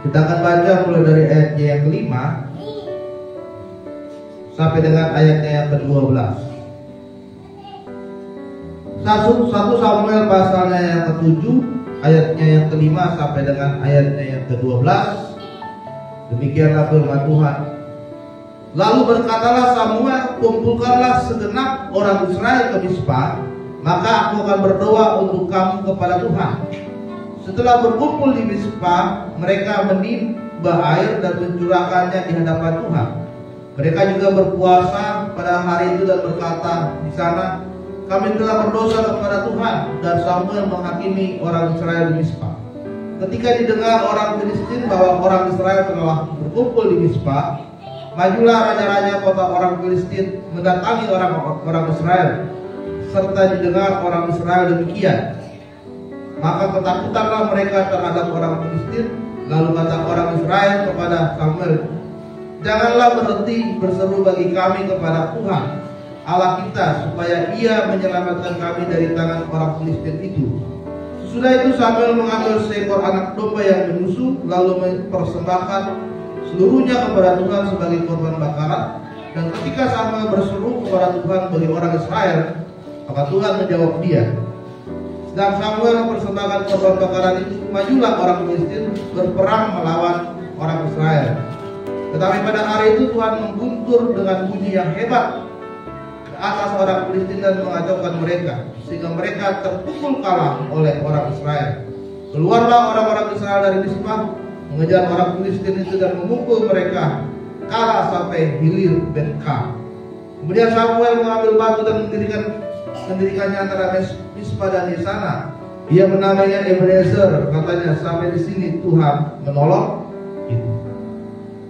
Kita akan baca mulai dari ayatnya yang kelima sampai dengan ayatnya yang ke-12. 1 Samuel pasalnya yang ke-7 ayatnya yang kelima sampai dengan ayatnya yang ke-12. Demikianlah firman Tuhan. Lalu berkatalah Samuel, kumpulkanlah segenap orang Israel ke Mizpah, maka aku akan berdoa untuk kamu kepada Tuhan. Setelah berkumpul di Mizpah, mereka menimba air dan mencurahkannya di hadapan Tuhan. Mereka juga berpuasa pada hari itu dan berkata di sana, kami telah berdosa kepada Tuhan. Dan Samuel menghakimi orang Israel di Mizpah. Ketika didengar orang Filistin bahwa orang Israel telah berkumpul di Mizpah, majulah raja-raja kota orang Filistin mendatangi orang Israel. Serta didengar orang Israel demikian, maka ketakutanlah mereka terhadap orang Filistin. Lalu kata orang Israel kepada Samuel, janganlah berhenti berseru bagi kami kepada Tuhan Allah kita, supaya ia menyelamatkan kami dari tangan orang Filistin itu. Sesudah itu Samuel mengambil seekor anak domba yang menyusu, lalu mempersembahkan seluruhnya kepada Tuhan sebagai korban bakaran. Dan ketika Samuel berseru kepada Tuhan bagi orang Israel, maka Tuhan menjawab dia. Sedang Samuel mempersembahkan korban bakaran itu, majulah orang Filistin berperang melawan orang Israel. Tetapi pada hari itu Tuhan mengguntur dengan bunyi yang hebat ke atas orang Filistin dan mengacaukan mereka, sehingga mereka terpukul kalah oleh orang Israel. Keluarlah orang-orang Israel dari Mizpah, mengejar orang Filistin itu dan memukul mereka kalah sampai hilir Bet-Ka. Kemudian Samuel mengambil batu dan mendirikannya antara Mizpah dan Yesana. Dia menamainya Ebenezer, katanya sampai di sini Tuhan menolong itu.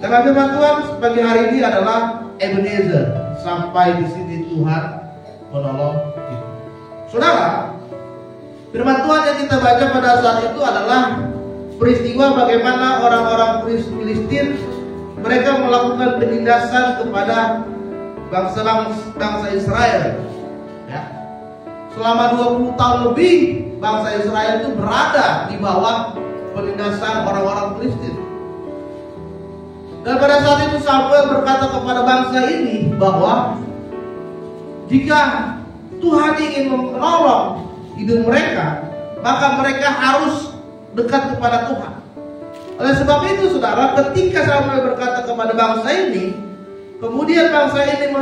Karena firman Tuhan pagi hari ini adalah Ebenezer, sampai di sini Tuhan menolong itu. Saudara, firman Tuhan yang kita baca pada saat itu adalah peristiwa bagaimana orang-orang Filistin mereka melakukan penindasan kepada bangsa Israel. Ya. Selama 20 tahun lebih bangsa Israel itu berada di bawah penindasan orang-orang Filistin. Dan pada saat itu Samuel berkata kepada bangsa ini bahwa jika Tuhan ingin menolong hidup mereka, maka mereka harus dekat kepada Tuhan. Oleh sebab itu saudara, ketika Samuel berkata kepada bangsa ini, kemudian bangsa ini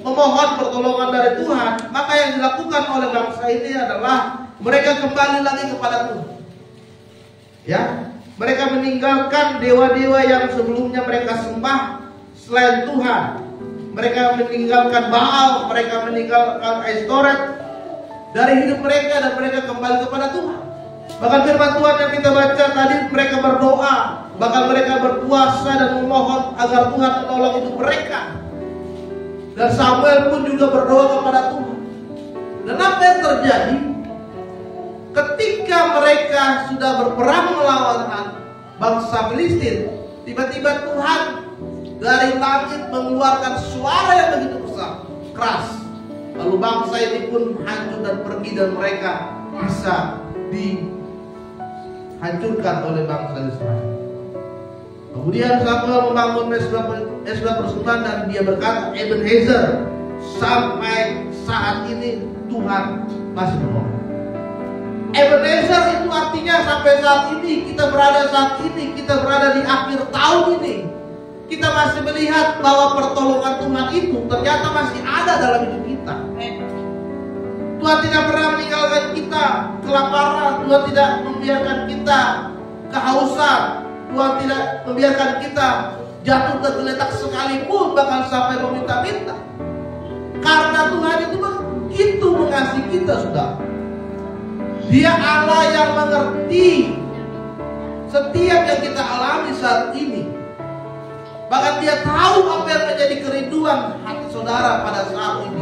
memohon pertolongan dari Tuhan, maka yang dilakukan oleh bangsa ini adalah mereka kembali lagi kepada Tuhan. Ya, mereka meninggalkan dewa-dewa yang sebelumnya mereka sembah selain Tuhan. Mereka meninggalkan Baal, mereka meninggalkan Ashtoreth dari hidup mereka, dan mereka kembali kepada Tuhan. Bahkan firman Tuhan yang kita baca tadi, mereka berdoa, bahkan mereka berpuasa dan memohon agar Tuhan menolong hidup mereka. Dan Samuel pun juga berdoa kepada Tuhan. Dan apa yang terjadi? Ketika mereka sudah berperang melawan bangsa Filistin, tiba-tiba Tuhan dari langit mengeluarkan suara yang begitu besar, keras. Lalu bangsa ini pun hancur dan pergi, dan mereka bisa dihancurkan oleh bangsa Israel. Kemudian Samuel membangun mesbah persembahan dan dia berkata, Ebenezer, sampai saat ini Tuhan masih menolong. Ebenezer itu artinya sampai saat ini, kita berada di akhir tahun ini, kita masih melihat bahwa pertolongan Tuhan itu ternyata masih ada dalam hidup kita. Tuhan tidak pernah meninggalkan kita kelaparan, Tuhan tidak membiarkan kita kehausan, Tuhan tidak membiarkan kita jatuh tergeletak sekalipun, bahkan sampai meminta-minta. Karena Tuhan itu begitu mengasihi kita, saudara. Dia Allah yang mengerti setiap yang kita alami saat ini. Bahkan dia tahu apa yang menjadi kerinduan hati saudara pada saat ini.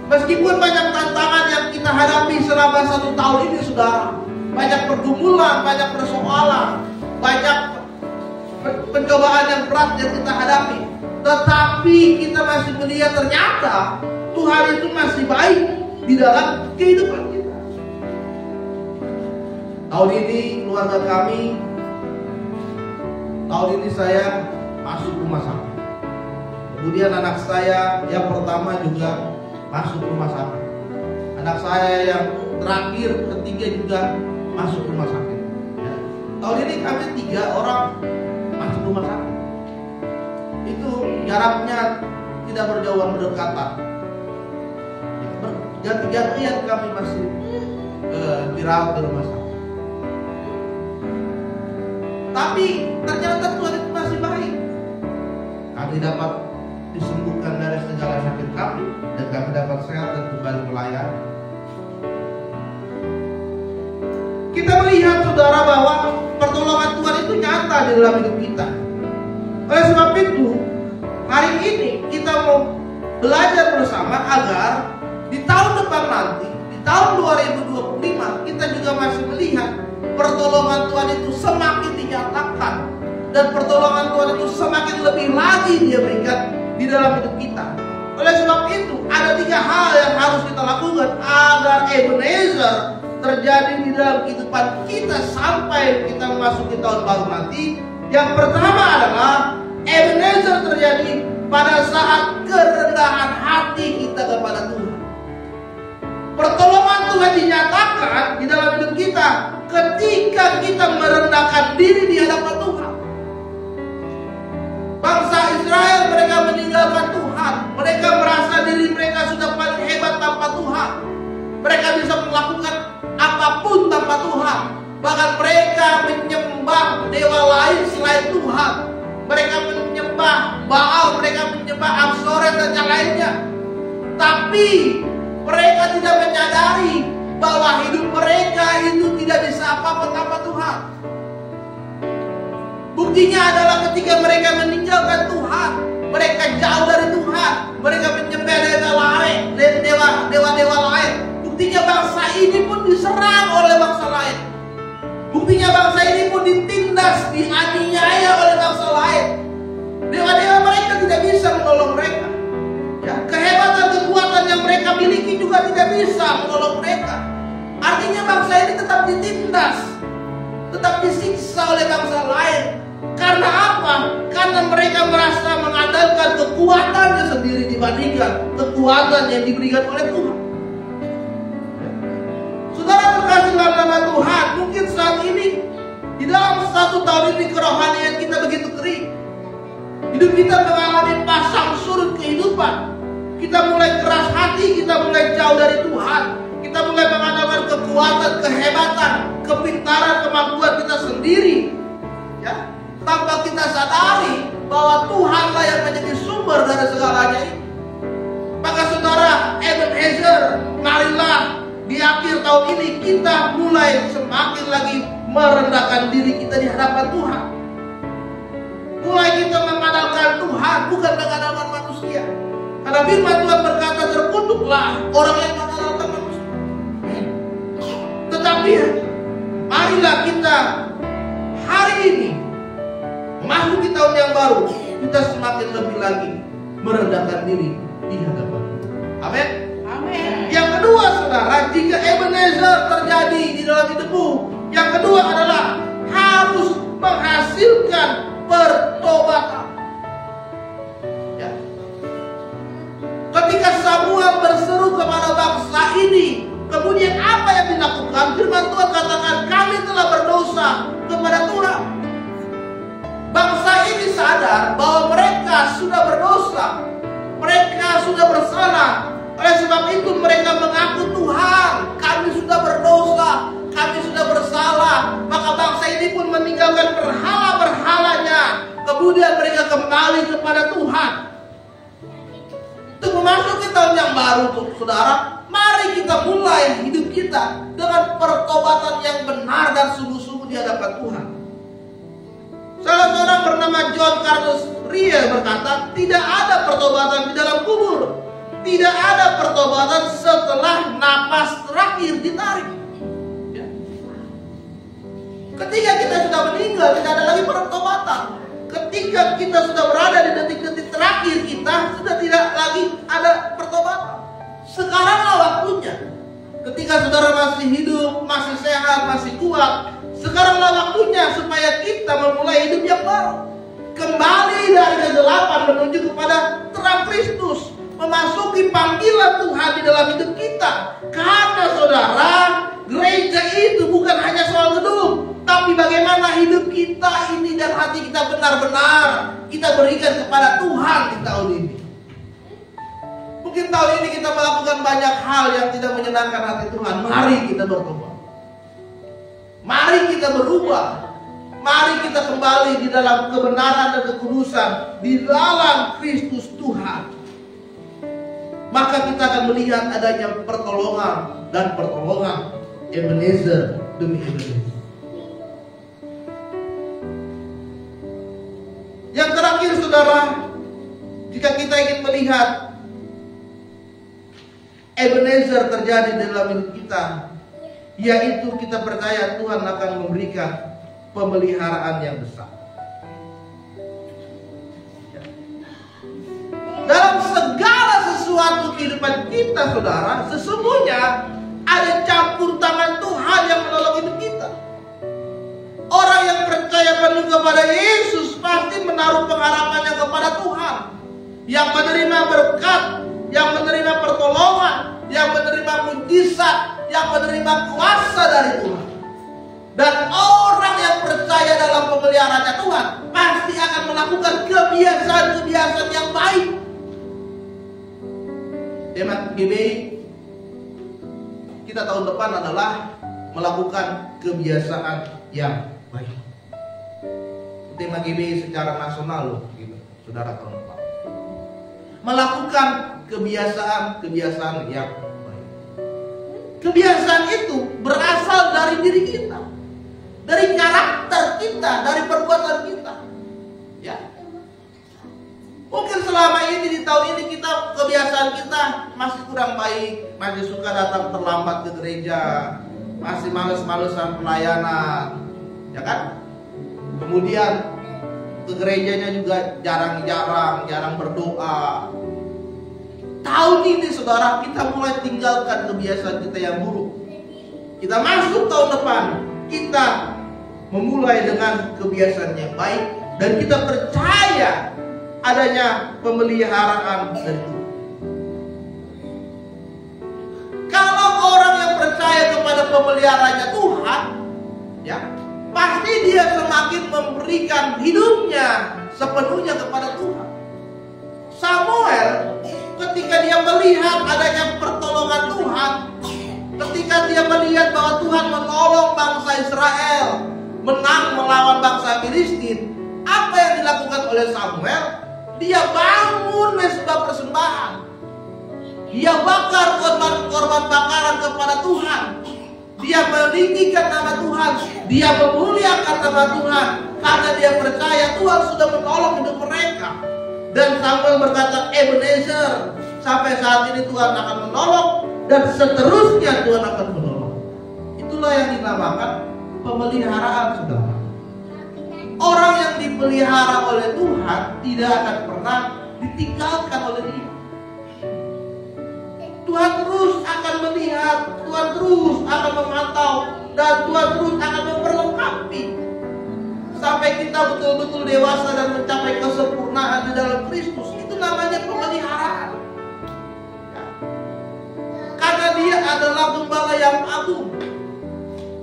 Meskipun banyak tantangan yang kita hadapi selama 1 tahun ini, saudara, banyak pergumulan, banyak persoalan, banyak pencobaan yang berat yang kita hadapi, tetapi kita masih melihat ternyata Tuhan itu masih baik di dalam kehidupan kita. Tahun ini keluarga kami tahun ini saya masuk rumah sakit. Kemudian anak saya yang pertama juga masuk rumah sakit. Anak saya yang terakhir, ketiga juga masuk rumah sakit. Ya. Tahun ini kami 3 orang masuk rumah sakit. Itu jaraknya tidak berjauhan, berdekatan. Ganti-gantian kami masih dirawat di rumah sakit. Tapi ternyata Tuhan itu masih baik. Kami dapat disembuhkan dari segala sakit kami, dan kami dapat sehat dan kembali melayani. Kita melihat saudara bahwa pertolongan Tuhan itu nyata di dalam hidup kita. Oleh sebab itu, hari ini kita mau belajar bersama agar di tahun depan nanti, di tahun 2025, kita juga masih melihat pertolongan Tuhan itu semakin dinyatakan, dan pertolongan Tuhan itu semakin lebih lagi Dia berikan di dalam hidup kita. Oleh sebab itu, ada 3 hal yang harus kita lakukan agar Ebenezer terjadi di dalam kehidupan kita sampai kita memasuki tahun baru nanti. Yang pertama adalah Ebenezer terjadi pada saat kerendahan hati kita kepada Tuhan. Pertolongan Tuhan dinyatakan di dalam hidup kita ketika kita merendahkan diri di hadapan Tuhan. Bangsa Israel, mereka meninggalkan Tuhan. Mereka merasa diri mereka sudah paling hebat tanpa Tuhan. Mereka bisa melakukan apapun tanpa Tuhan. Bahkan mereka menyembah dewa lain selain Tuhan. Mereka menyembah Baal, mereka menyembah Asmoret dan yang lainnya. Tapi mereka tidak menyadari bahwa hidup mereka itu tidak bisa apa-apa tanpa Tuhan. Buktinya adalah ketika mereka meninggalkan Tuhan, mereka jauh dari Tuhan, mereka menyembah dewa-dewa lain. Buktinya bangsa ini pun diserang oleh bangsa lain. Buktinya bangsa ini pun ditindas, dianiaya oleh bangsa lain. Dewa-dewa mereka tidak bisa menolong mereka. Ya, kehebatan kekuatan yang mereka miliki juga tidak bisa menolong mereka. Artinya bangsa ini tetap ditindas, tetap disiksa oleh bangsa lain. Karena apa? Karena mereka merasa mengandalkan kekuatannya sendiri dibandingkan kekuatan yang diberikan oleh Tuhan. Saudara terkasih dalam nama Tuhan, mungkin saat ini di dalam 1 tahun ini kerohanian kita begitu kering. Hidup kita mengalami pasang surut kehidupan. Kita mulai keras hati, kita mulai jauh dari Tuhan. Kita mulai mengandalkan kekuatan, kehebatan, kepintaran, kemampuan kita sendiri. Ya, tanpa kita sadari bahwa Tuhanlah yang menjadi sumber dari segalanya ini. Maka saudara, Ebenezer, marilah di akhir tahun ini kita mulai semakin lagi merendahkan diri kita di hadapan Tuhan. Mulai kita mengandalkan Tuhan, bukan mengandalkan manusia. Karena firman Tuhan berkata, terkutuklah orang yang mengandalkan manusia. Tetapi marilah kita hari ini memasuki tahun yang baru, kita semakin lebih lagi merendahkan diri di hadapan Tuhan. Amin. Amin. Yang kedua saudara, jika Ebenezer terjadi di dalam hidupmu, yang kedua adalah harus menghasilkan pertobatan. Ya. Ketika Samuel berseru kepada bangsa ini, kemudian apa yang dilakukan? Firman Tuhan katakan, kami telah berdosa kepada Tuhan. Bangsa ini sadar bahwa mereka sudah berdosa, mereka sudah bersalah. Oleh sebab itu mereka mengaku, Tuhan, kami sudah berdosa, kami sudah bersalah. Maka bangsa ini pun meninggalkan berhala-berhalanya. Kemudian mereka kembali kepada Tuhan. Untuk memasuki tahun yang baru, saudara, mari kita mulai hidup kita dengan pertobatan yang benar dan sungguh-sungguh di hadapan Tuhan. Salah seorang bernama John Carlos Riel berkata, tidak ada pertobatan di dalam kubur. Tidak ada pertobatan setelah napas terakhir ditarik. Ya. Ketika kita sudah meninggal, tidak ada lagi pertobatan. Ketika kita sudah berada di detik-detik terakhir kita, sudah tidak lagi ada pertobatan. Sekaranglah waktunya. Ketika saudara masih hidup, masih sehat, masih kuat, sekaranglah waktunya supaya kita memulai hidup yang baru. kembali dari kegelapan menuju kepada terang Kristus, memasuki panggilan Tuhan di dalam hidup kita. Karena saudara, gereja itu bukan hanya soal gedung, tapi bagaimana hidup kita ini dan hati kita benar-benar kita berikan kepada Tuhan di tahun ini. Mungkin tahun ini kita melakukan banyak hal yang tidak menyenangkan hati Tuhan. Mari kita bertobat. Mari kita berubah. Mari kita kembali di dalam kebenaran dan kekudusan di dalam Kristus Tuhan. Maka kita akan melihat adanya pertolongan dan pertolongan Ebenezer demi Ebenezer. Yang terakhir saudara, jika kita ingin melihat Ebenezer terjadi dalam hidup kita, yaitu kita percaya Tuhan akan memberikan pemeliharaan yang besar. Dalam segala sesuatu kehidupan kita saudara, sesungguhnya ada campur tangan Tuhan yang menolong hidup kita. Orang yang percaya penuh kepada Yesus pasti menaruh pengharapannya kepada Tuhan, yang menerima berkat, yang menerima pertolongan, yang menerima mujizat, yang menerima kuasa dari Tuhan. Dan orang yang percaya dalam pemeliharaannya Tuhan pasti akan melakukan kebiasaan-kebiasaan yang baik. Tema GBI kita tahun depan adalah melakukan kebiasaan yang baik. Tema GBI secara nasional loh, gitu, saudara tahun depan. Melakukan kebiasaan-kebiasaan yang baik. Kebiasaan itu berasal dari diri kita, dari karakter kita, dari perbuatan kita. Ya. Mungkin selama ini di tahun ini kita kebiasaan kita masih kurang baik, masih suka datang terlambat ke gereja, masih males-malesan pelayanan, ya kan? Kemudian ke gerejanya juga jarang berdoa. Tahun ini saudara, kita mulai tinggalkan kebiasaan kita yang buruk. Kita masuk tahun depan, kita memulai dengan kebiasaan yang baik, dan kita percaya adanya pemeliharaan dari Tuhan. Kalau orang yang percaya kepada pemeliharaannya Tuhan, ya, pasti dia semakin memberikan hidupnya sepenuhnya kepada Tuhan. Samuel ketika dia melihat adanya pertolongan Tuhan, ketika dia melihat bahwa Tuhan menolong bangsa Israel menang melawan bangsa Filistin, apa yang dilakukan oleh Samuel? Dia bangun mesbah persembahan. Dia bakar korban bakaran kepada Tuhan. Dia meninggikan nama Tuhan. Dia memuliakan nama Tuhan, karena dia percaya Tuhan sudah menolong hidup mereka. Dan Samuel berkata, Ebenezer, sampai saat ini Tuhan akan menolong, dan seterusnya Tuhan akan menolong. Itulah yang dinamakan pemeliharaan, saudara. Orang yang dipelihara oleh Tuhan tidak akan pernah ditinggalkan oleh Dia. Tuhan terus akan melihat, Tuhan terus akan memantau, dan Tuhan terus akan memperlengkapi sampai kita betul-betul dewasa dan mencapai kesempurnaan di dalam Kristus. Itu namanya pemeliharaan. Ya. Karena Dia adalah Gembala yang agung.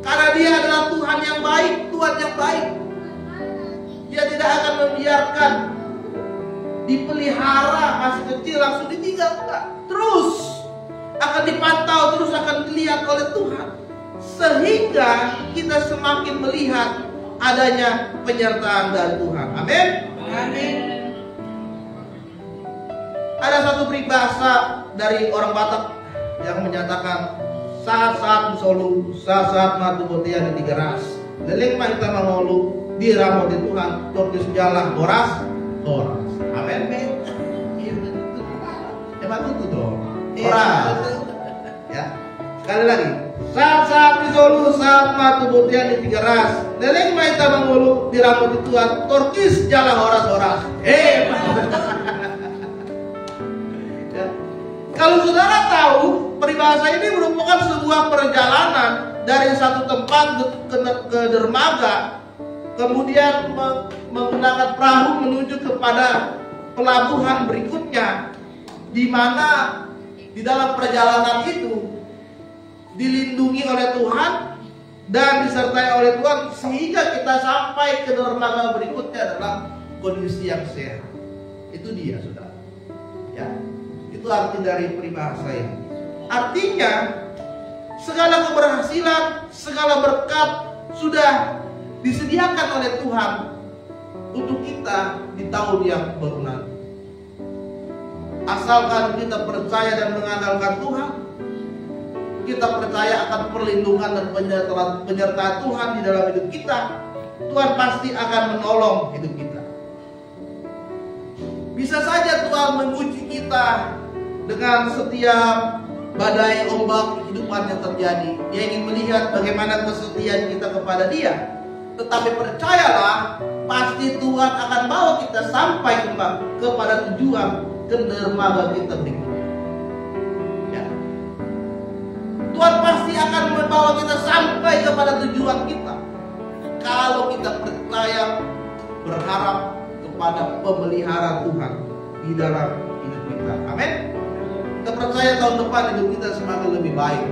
Karena Dia adalah Tuhan yang baik, Tuhan yang baik. Dia tidak akan membiarkan dipelihara masih kecil langsung ditinggal, enggak. Terus akan dipantau, terus akan dilihat oleh Tuhan, sehingga kita semakin melihat adanya penyertaan dari Tuhan. Amin. Amin. Ada satu peribahasa dari orang Batak yang menyatakan, saat solu, saat matu botian di geras, leleng mah kita mangolu di ramo di Tuhan, tortis jalan horas. Amin. Iya betul. Emang itu dong. Horas. Ya. Sekali lagi. Saat disolu, saat matu botian di geras, leleng mah kita mangolu di ramo di Tuhan, tortis jalan horas. Ya. Kalau saudara tahu, peribahasa ini merupakan sebuah perjalanan dari satu tempat ke dermaga, kemudian menggunakan perahu menuju kepada pelabuhan berikutnya, di mana di dalam perjalanan itu dilindungi oleh Tuhan dan disertai oleh Tuhan, sehingga kita sampai ke dermaga berikutnya dalam kondisi yang sehat. Itu dia, saudara. Ya, itu arti dari peribahasa ini. Artinya segala keberhasilan, segala berkat sudah disediakan oleh Tuhan untuk kita di tahun yang baru nanti. Asalkan kita percaya dan mengandalkan Tuhan, kita percaya akan perlindungan dan penyertaan Tuhan di dalam hidup kita, Tuhan pasti akan menolong hidup kita. Bisa saja Tuhan menguji kita dengan setiap badai ombak kehidupan yang terjadi. Dia ingin melihat bagaimana kesetiaan kita kepada Dia. Tetapi percayalah, pasti Tuhan akan bawa kita sampai kepada tujuan, ke dermaga kita berikutnya. Ya. Tuhan pasti akan membawa kita sampai kepada tujuan kita, kalau kita percaya, berharap kepada pemeliharaan Tuhan di dalam hidup kita. Amin. Kita percaya tahun depan hidup kita semakin lebih baik.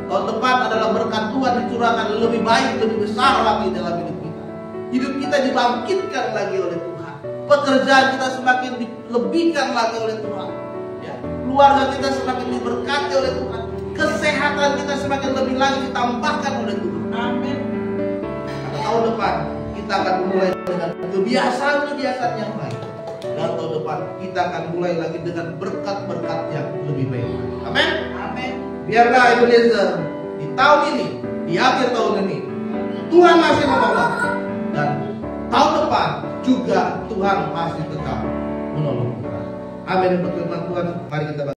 Tahun depan adalah berkat Tuhan dicurahkan lebih baik, lebih besar lagi dalam hidup kita. Hidup kita dibangkitkan lagi oleh Tuhan. Pekerjaan kita semakin dilebihkan lagi oleh Tuhan. Ya. Keluarga kita semakin diberkati oleh Tuhan. Kesehatan kita semakin lebih lagi ditambahkan oleh Tuhan. Amin. Pada tahun depan kita akan mulai dengan kebiasaan-kebiasaan yang baik. Dan tahun depan kita akan mulai lagi dengan berkat-berkat yang lebih baik. Amin. Amin. Biarlah Ebenezer di tahun ini, di akhir tahun ini, Tuhan masih menolong, dan tahun depan juga Tuhan masih tetap menolong kita. Amin. Berfirman Tuhan, mari kita